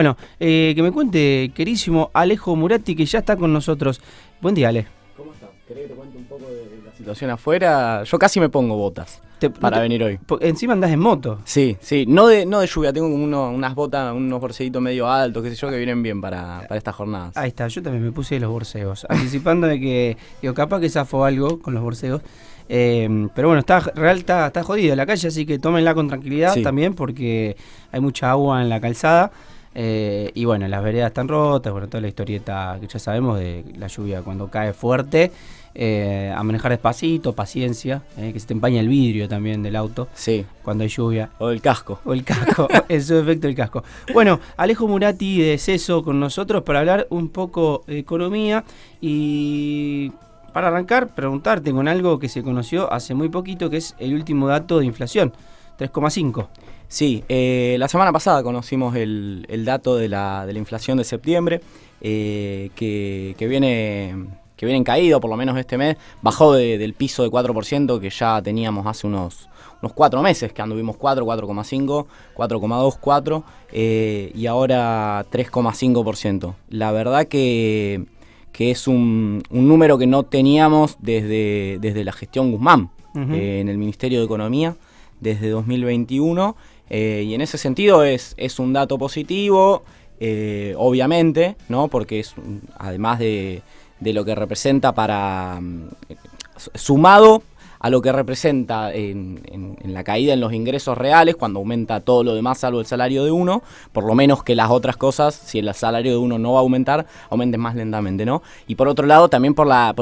Bueno, que me cuente, querísimo Alejo Muratti, que ya está con nosotros. Buen día, Ale. ¿Cómo estás? ¿Querés que te cuente un poco de la situación afuera? Yo casi me pongo botas para venir hoy. Encima andás en moto. Sí, no de lluvia, tengo como unas botas, unos borseguitos medio altos, qué sé yo, que vienen bien para estas jornadas. Ahí está, yo también me puse los borseos, anticipando de que, digo, capaz que zafo algo con los borseos. Pero bueno, está jodido la calle, así que tómenla con tranquilidad también, porque hay mucha agua en la calzada. Y bueno, las veredas están rotas, bueno, toda la historieta que ya sabemos de la lluvia cuando cae fuerte. A manejar despacito, paciencia, que se te empaña el vidrio también del auto cuando hay lluvia. O el casco. O el casco, es su efecto el casco. Bueno, Alejo Muratti de CESO con nosotros para hablar un poco de economía y para arrancar, preguntarte con algo que se conoció hace muy poquito, que es el último dato de inflación, 3,5. Sí, la semana pasada conocimos el dato de la inflación de septiembre, que viene en caída, por lo menos este mes, bajó del piso de 4% que ya teníamos hace unos 4 meses, que anduvimos 4,5, 4,2, 4, y ahora 3,5%. La verdad que es un número que no teníamos desde la gestión Guzmán, en el Ministerio de Economía, desde 2021, y en ese sentido es un dato positivo, obviamente, ¿no? Porque es, además de lo que representa sumado a lo que representa en la caída en los ingresos reales, cuando aumenta todo lo demás salvo el salario de uno, por lo menos que las otras cosas, si el salario de uno no va a aumentar, aumenten más lentamente, ¿no? Y por otro lado, también por la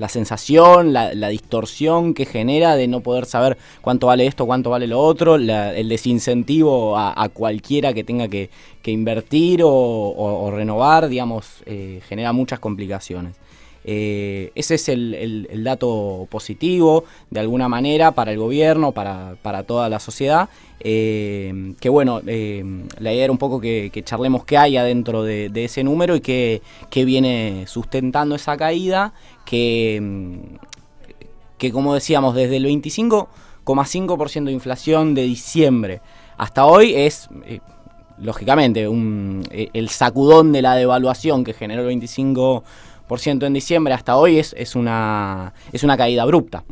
sensación, la distorsión que genera de no poder saber cuánto vale esto, cuánto vale lo otro, el desincentivo a cualquiera que tenga que invertir o renovar, digamos, genera muchas complicaciones. Ese es el dato positivo, de alguna manera, para el gobierno, para toda la sociedad, que bueno, la idea era un poco que charlemos qué hay adentro de ese número y qué viene sustentando esa caída, que como decíamos, desde el 25,5% de inflación de diciembre hasta hoy es... lógicamente, el sacudón de la devaluación que generó el 25% en diciembre hasta hoy es una caída abrupta,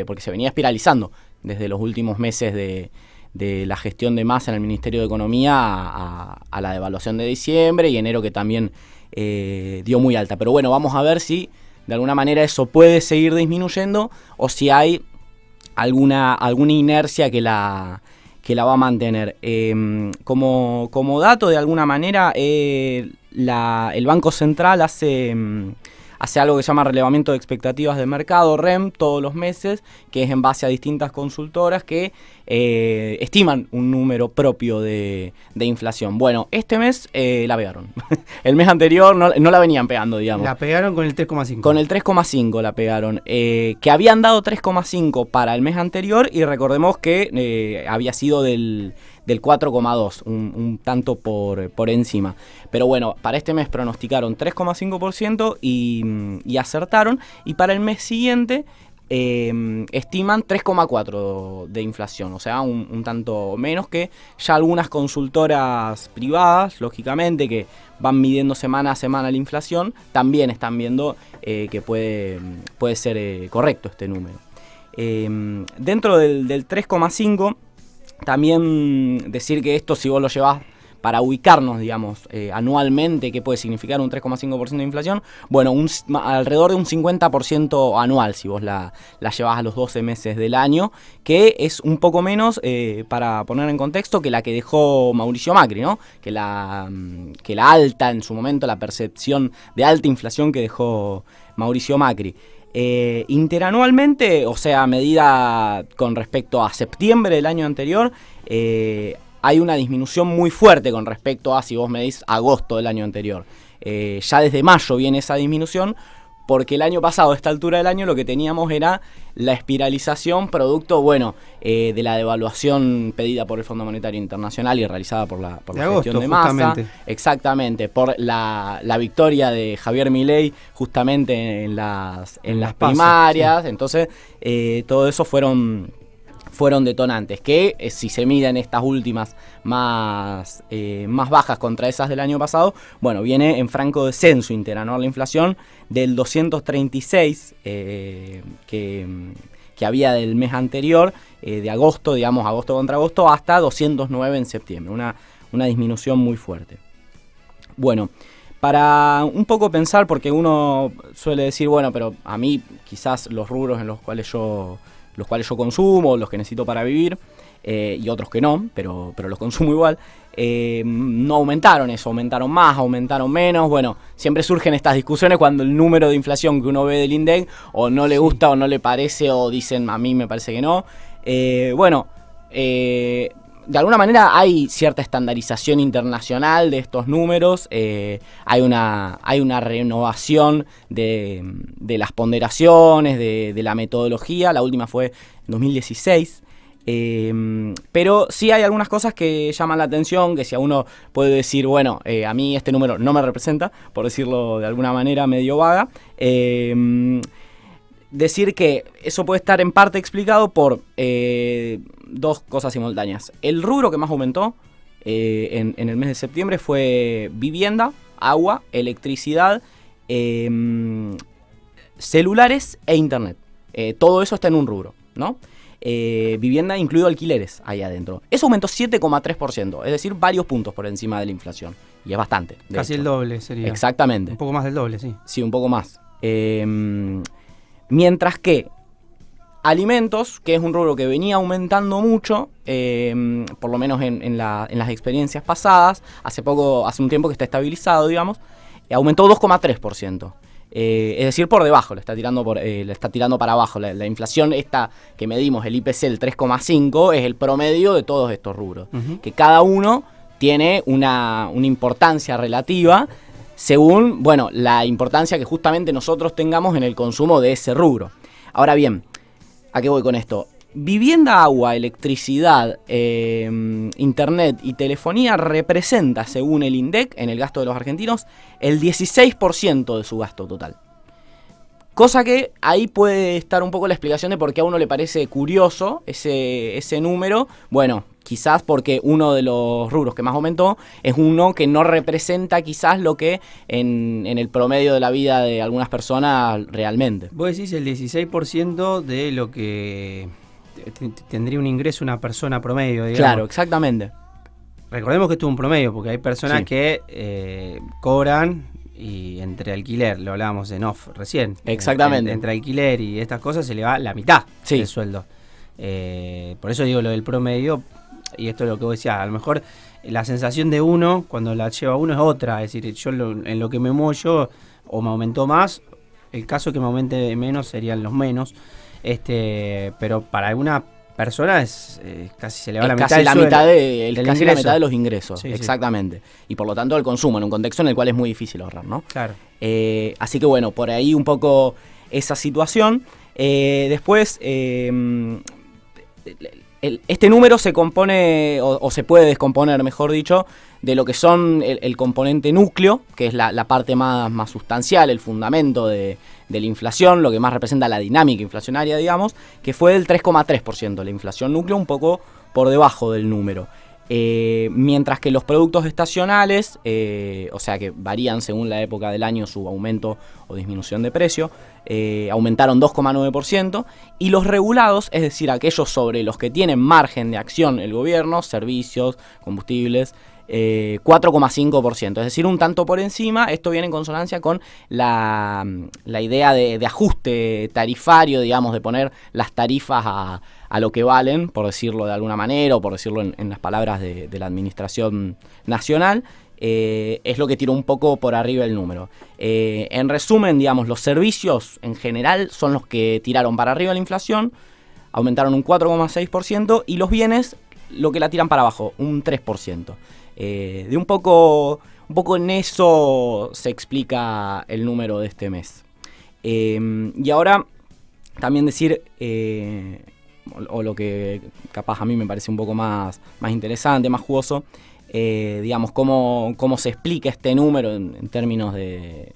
porque se venía espiralizando desde los últimos meses de la gestión de Massa en el Ministerio de Economía a la devaluación de diciembre y enero, que también dio muy alta. Pero bueno, vamos a ver si de alguna manera eso puede seguir disminuyendo o si hay alguna inercia que la va a mantener. Como dato, de alguna manera, el Banco Central hace algo que se llama relevamiento de expectativas de mercado, REM, todos los meses, que es en base a distintas consultoras que estiman un número propio de inflación. Bueno, este mes la pegaron. El mes anterior no la venían pegando, digamos. La pegaron con el 3,5. Con el 3,5 la pegaron. Que habían dado 3,5 para el mes anterior y recordemos que había sido del 4,2, un tanto por encima. Pero bueno, para este mes pronosticaron 3,5% y acertaron. Y para el mes siguiente estiman 3,4 de inflación, o sea, un tanto menos que ya algunas consultoras privadas, lógicamente, que van midiendo semana a semana la inflación, también están viendo que puede ser correcto este número. Dentro del 3,5, también decir que esto, si vos lo llevás para ubicarnos, digamos, anualmente, ¿qué puede significar un 3,5% de inflación? Bueno, alrededor de un 50% anual, si vos la llevás a los 12 meses del año, que es un poco menos, para poner en contexto, que la que dejó Mauricio Macri, ¿no? Que la alta, en su momento, la percepción de alta inflación que dejó Mauricio Macri. Interanualmente, o sea, medida con respecto a septiembre del año anterior, hay una disminución muy fuerte con respecto a, si vos medís, agosto del año anterior. Ya desde mayo viene esa disminución, porque el año pasado, a esta altura del año, lo que teníamos era la espiralización producto, de la devaluación pedida por el Fondo Monetario Internacional y realizada por la gestión de Massa. Justamente. Exactamente, por la victoria de Javier Milei justamente en las primarias. Sí. Entonces, todo eso fueron fueron detonantes, que si se miden estas últimas más bajas contra esas del año pasado, bueno, viene en franco descenso interanual la inflación del 236 que había del mes anterior, de agosto, digamos agosto contra agosto, hasta 209 en septiembre, una disminución muy fuerte. Bueno, para un poco pensar, porque uno suele decir, bueno, pero a mí quizás los rubros en los cuales yo consumo, los que necesito para vivir, y otros que no, pero los consumo igual, no aumentaron eso, aumentaron más, aumentaron menos. Bueno, siempre surgen estas discusiones cuando el número de inflación que uno ve del INDEC o no le gusta o no le parece, o dicen a mí me parece que no. De alguna manera hay cierta estandarización internacional de estos números, hay una renovación de las ponderaciones, de la metodología. La última fue en 2016. Pero sí hay algunas cosas que llaman la atención, que si a uno puede decir, bueno, a mí este número no me representa, por decirlo de alguna manera medio vaga, decir que eso puede estar en parte explicado por dos cosas simultáneas. El rubro que más aumentó en el mes de septiembre fue vivienda, agua, electricidad, celulares e internet. Todo eso está en un rubro, ¿no? Vivienda incluido alquileres ahí adentro. Eso aumentó 7,3%, es decir, varios puntos por encima de la inflación. Y es bastante. Casi el doble sería. Exactamente. Un poco más del doble, sí. Sí, un poco más. Mientras que alimentos, que es un rubro que venía aumentando mucho, por lo menos en las experiencias pasadas, hace un tiempo que está estabilizado, digamos, aumentó 2,3%. Es decir, por debajo, le está tirando para abajo. La inflación esta que medimos, el IPC, el 3,5, es el promedio de todos estos rubros. Uh-huh. Que cada uno tiene una importancia relativa según, bueno, la importancia que justamente nosotros tengamos en el consumo de ese rubro. Ahora bien, ¿a qué voy con esto? Vivienda, agua, electricidad, internet y telefonía representa, según el INDEC, en el gasto de los argentinos, el 16% de su gasto total. Cosa que ahí puede estar un poco la explicación de por qué a uno le parece curioso ese número. Bueno, quizás porque uno de los rubros que más aumentó es uno que no representa quizás lo que en el promedio de la vida de algunas personas realmente. Vos decís el 16% de lo que tendría un ingreso una persona promedio, digamos. Claro, exactamente. Recordemos que esto es un promedio, porque hay personas que cobran y entre alquiler, lo hablábamos en off recién. Exactamente. Entre alquiler y estas cosas se le va la mitad del sueldo. Por eso digo lo del promedio, y esto es lo que vos decías, a lo mejor la sensación de uno cuando la lleva uno es otra, es decir, yo en lo que me muevo yo o me aumentó más, el caso que me aumente menos serían los menos, pero para alguna persona es casi se le va la mitad casi la mitad de los ingresos, sí, exactamente. Sí. Y por lo tanto el consumo, en un contexto en el cual es muy difícil ahorrar, ¿no? Claro. Así que bueno, por ahí un poco esa situación. Después, este número se compone, o se puede descomponer, mejor dicho, de lo que son el componente núcleo, que es la parte más sustancial, el fundamento de la inflación, lo que más representa la dinámica inflacionaria, digamos, que fue del 3,3%, la inflación núcleo un poco por debajo del número. Mientras que los productos estacionales, o sea que varían según la época del año su aumento o disminución de precio, aumentaron 2,9%, y los regulados, es decir, aquellos sobre los que tienen margen de acción el gobierno, servicios, combustibles, 4,5%, es decir, un tanto por encima. Esto viene en consonancia con la idea de ajuste tarifario, digamos, de poner las tarifas a lo que valen, por decirlo de alguna manera, o por decirlo en las palabras de la administración nacional. Es lo que tiró un poco por arriba el número. En resumen, digamos, los servicios en general son los que tiraron para arriba la inflación, aumentaron un 4,6%, y los bienes lo que la tiran para abajo, un 3%. De un poco en eso se explica el número de este mes. Y ahora también decir, o lo que capaz a mí me parece un poco más interesante, más jugoso, digamos, cómo se explica este número en términos de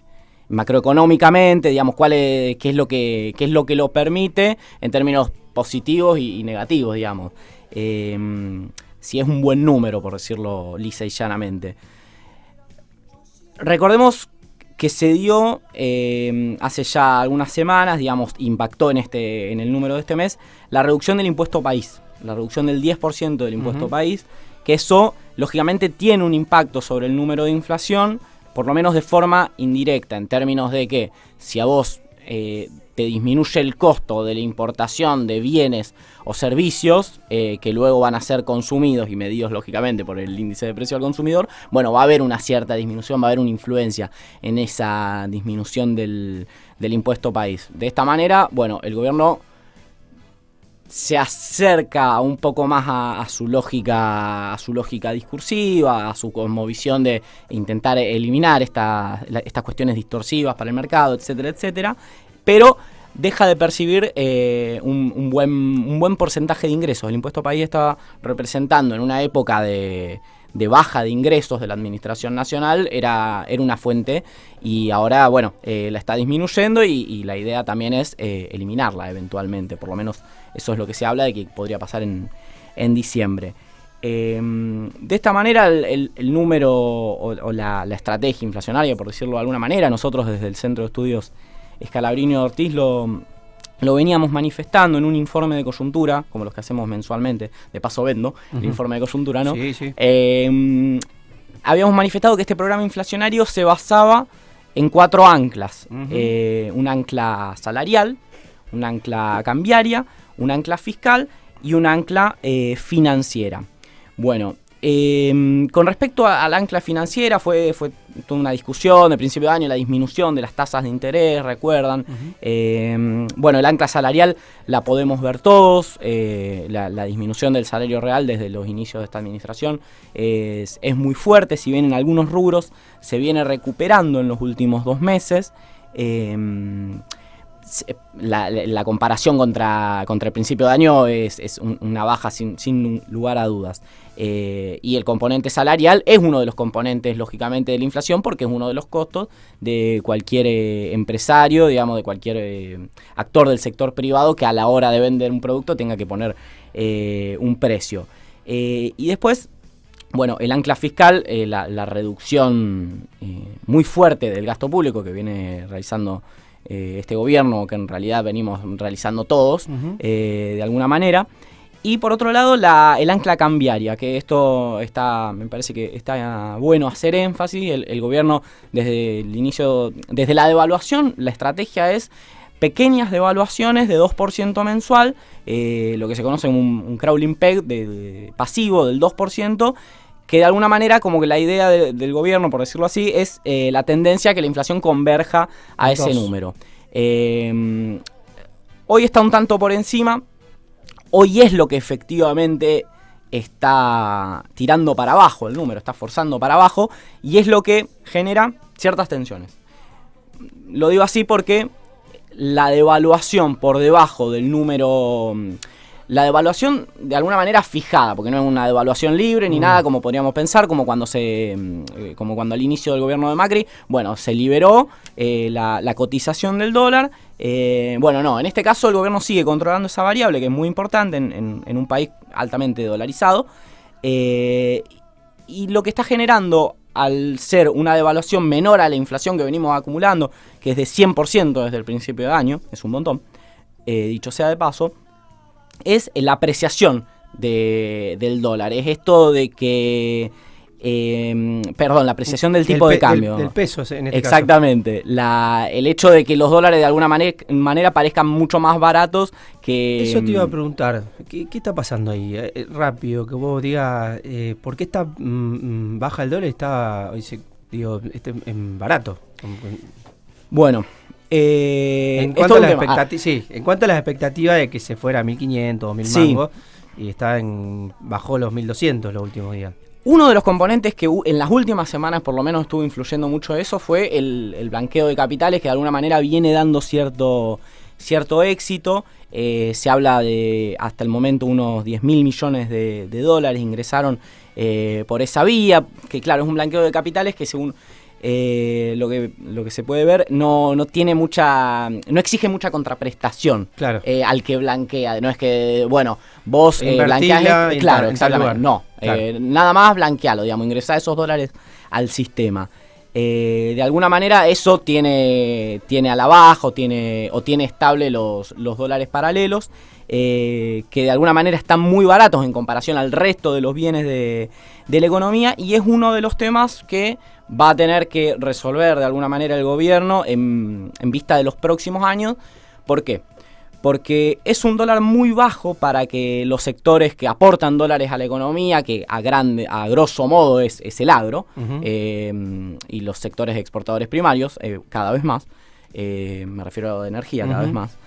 macroeconómicamente, digamos, qué es lo que lo permite en términos positivos y negativos, digamos. Si es un buen número, por decirlo lisa y llanamente. Recordemos que se dio hace ya algunas semanas, digamos, impactó en el número de este mes, la reducción del impuesto país, la reducción del 10% del impuesto país, que eso, lógicamente, tiene un impacto sobre el número de inflación, por lo menos de forma indirecta, en términos de que si a vos te disminuye el costo de la importación de bienes o servicios que luego van a ser consumidos y medidos lógicamente por el índice de precio al consumidor, bueno, va a haber una cierta disminución, va a haber una influencia en esa disminución del impuesto país. De esta manera, bueno, el gobierno se acerca un poco más a su lógica discursiva, a su cosmovisión de intentar eliminar estas cuestiones distorsivas para el mercado, etcétera, etcétera, pero deja de percibir un buen porcentaje de ingresos. El impuesto país estaba representando en una época de baja de ingresos de la administración nacional, era una fuente, y ahora, bueno, la está disminuyendo y la idea también es eliminarla eventualmente, por lo menos eso es lo que se habla de que podría pasar en diciembre. De esta manera el número o la estrategia inflacionaria, por decirlo de alguna manera, nosotros desde el Centro de Estudios Scalabrini Ortiz lo veníamos manifestando en un informe de coyuntura, como los que hacemos mensualmente, de paso vendo, el informe de coyuntura, ¿no? Sí, sí. Habíamos manifestado que este programa inflacionario se basaba en 4 anclas. Un ancla salarial, un ancla cambiaria, un ancla fiscal y un ancla financiera. Bueno, con respecto al ancla financiera fue toda una discusión de principio de año, la disminución de las tasas de interés, recuerdan. Bueno, el ancla salarial la podemos ver todos, la disminución del salario real desde los inicios de esta administración es muy fuerte, si bien en algunos rubros se viene recuperando en los últimos 2 meses. La comparación contra el principio de año es una baja sin lugar a dudas. Y el componente salarial es uno de los componentes, lógicamente, de la inflación, porque es uno de los costos de cualquier empresario, digamos, de cualquier actor del sector privado que a la hora de vender un producto tenga que poner un precio. Y después, bueno, el ancla fiscal, la reducción muy fuerte del gasto público que viene realizando este gobierno, que en realidad venimos realizando todos, de alguna manera. Y por otro lado, el ancla cambiaria, que esto me parece que está bueno hacer énfasis. El gobierno, desde el inicio, desde la devaluación, la estrategia es pequeñas devaluaciones de 2% mensual, lo que se conoce como un crawling peg de pasivo del 2%, que de alguna manera, como que la idea del gobierno, por decirlo así, es la tendencia a que la inflación converja a ese número. Hoy está un tanto por encima. Hoy es lo que efectivamente está tirando para abajo el número, está forzando para abajo, y es lo que genera ciertas tensiones. Lo digo así porque la devaluación por debajo del número... La devaluación de alguna manera fijada, porque no es una devaluación libre ni nada como podríamos pensar, como cuando al inicio del gobierno de Macri, bueno, se liberó la cotización del dólar. Bueno, no, en este caso el gobierno sigue controlando esa variable, que es muy importante en un país altamente dolarizado. Y lo que está generando, al ser una devaluación menor a la inflación que venimos acumulando, que es de 100% desde el principio de año, es un montón, dicho sea de paso, es la apreciación del dólar. Es esto de que... la apreciación del tipo de cambio. Del peso, en este Exactamente. caso. El hecho de que los dólares de alguna manera parezcan mucho más baratos que... Eso te iba a preguntar. ¿Qué está pasando ahí? Rápido, que vos digas, ¿por qué está baja el dólar y está barato? Bueno... en cuanto a las expectativas de que se fuera a 1.500 o 1.000 mangos, y bajó los 1.200 los últimos días. Uno de los componentes que en las últimas semanas por lo menos estuvo influyendo mucho eso fue el blanqueo de capitales, que de alguna manera viene dando cierto éxito. Se habla de hasta el momento unos 10.000 millones de dólares ingresaron por esa vía, que claro, es un blanqueo de capitales que según lo que se puede ver, no exige mucha contraprestación al que blanquea. No es que, bueno, vos blanqueás. Claro, exactamente. No, nada más blanquealo, digamos, ingresá esos dólares al sistema. De alguna manera eso tiene a la baja o tiene estable los dólares paralelos, que de alguna manera están muy baratos en comparación al resto de los bienes de la economía, y es uno de los temas que va a tener que resolver de alguna manera el gobierno en vista de los próximos años. ¿Por qué? Porque es un dólar muy bajo para que los sectores que aportan dólares a la economía, que a grosso modo es el agro, y los sectores exportadores primarios, cada vez más, me refiero a energía, cada vez más,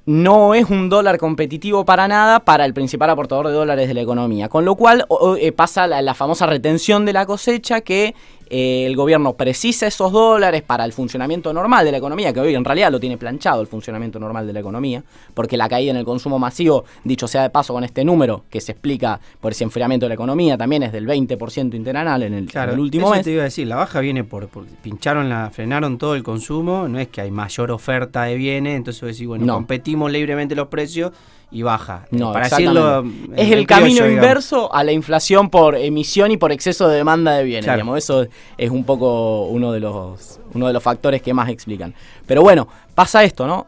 no es un dólar competitivo para nada para el principal aportador de dólares de la economía. Con lo cual pasa la famosa retención de la cosecha, que el gobierno precisa esos dólares para el funcionamiento normal de la economía, que hoy en realidad lo tiene planchado el funcionamiento normal de la economía, porque la caída en el consumo masivo, dicho sea de paso con este número, que se explica por ese enfriamiento de la economía, también es del 20% interanual en el último mes. Te iba a decir, la baja viene por frenaron todo el consumo, no es que hay mayor oferta de bienes, entonces decís, bueno, competimos libremente los precios y baja. No, para decirlo, es el camino inverso a la inflación por emisión y por exceso de demanda de bienes. Digamos, eso es un poco uno de los factores que más explican. Pero bueno, pasa esto, ¿no?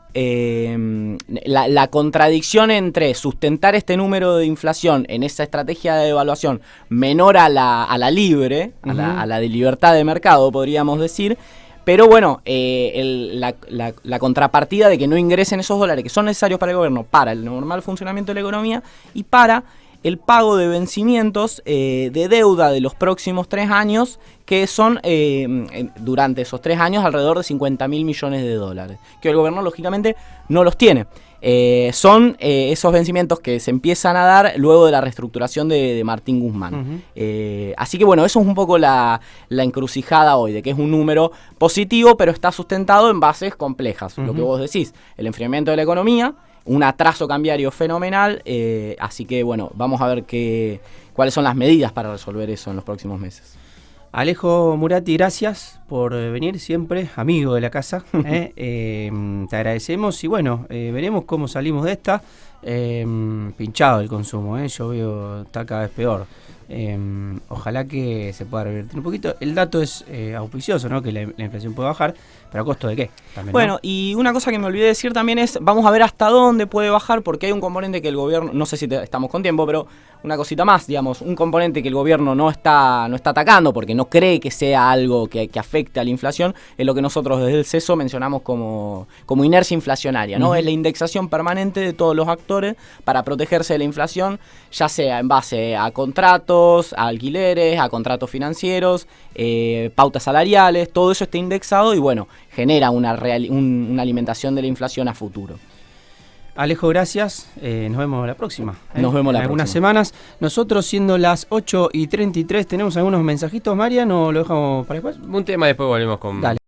La contradicción entre sustentar este número de inflación en esa estrategia de devaluación menor a la libre, a la de libertad de mercado, podríamos decir. Pero bueno, la contrapartida de que no ingresen esos dólares que son necesarios para el gobierno, para el normal funcionamiento de la economía y para el pago de vencimientos de deuda de los próximos 3 años, que son durante esos 3 años alrededor de 50.000 millones de dólares, que el gobierno lógicamente no los tiene. Son esos vencimientos que se empiezan a dar luego de la reestructuración de Martín Guzmán. Así que bueno, eso es un poco la encrucijada hoy, de que es un número positivo, pero está sustentado en bases complejas. Lo que vos decís, el enfriamiento de la economía, un atraso cambiario fenomenal, así que bueno, vamos a ver cuáles son las medidas para resolver eso en los próximos meses. Alejo Murati, gracias por venir siempre, amigo de la casa. Te agradecemos y bueno, veremos cómo salimos de esta. Pinchado el consumo, yo veo está cada vez peor. Ojalá que se pueda revertir un poquito. El dato es auspicioso, ¿no? Que la inflación puede bajar, pero ¿a costo de qué? También, bueno, ¿no? Y una cosa que me olvidé decir también es, vamos a ver hasta dónde puede bajar, porque hay un componente que el gobierno, no sé si estamos con tiempo, pero una cosita más, digamos, un componente que el gobierno no está atacando porque no cree que sea algo que afecte a la inflación, es lo que nosotros desde el CESO mencionamos como inercia inflacionaria, ¿no? Es la indexación permanente de todos los actores para protegerse de la inflación, ya sea en base a contratos, a alquileres, a contratos financieros, pautas salariales, todo eso está indexado y bueno, genera una alimentación de la inflación a futuro. Alejo, gracias. Nos vemos la próxima. Nos vemos la algunas próxima. Semanas. Nosotros, siendo las 8:33, tenemos algunos mensajitos, Marian, o lo dejamos para después. Un tema, después volvemos con... Dale.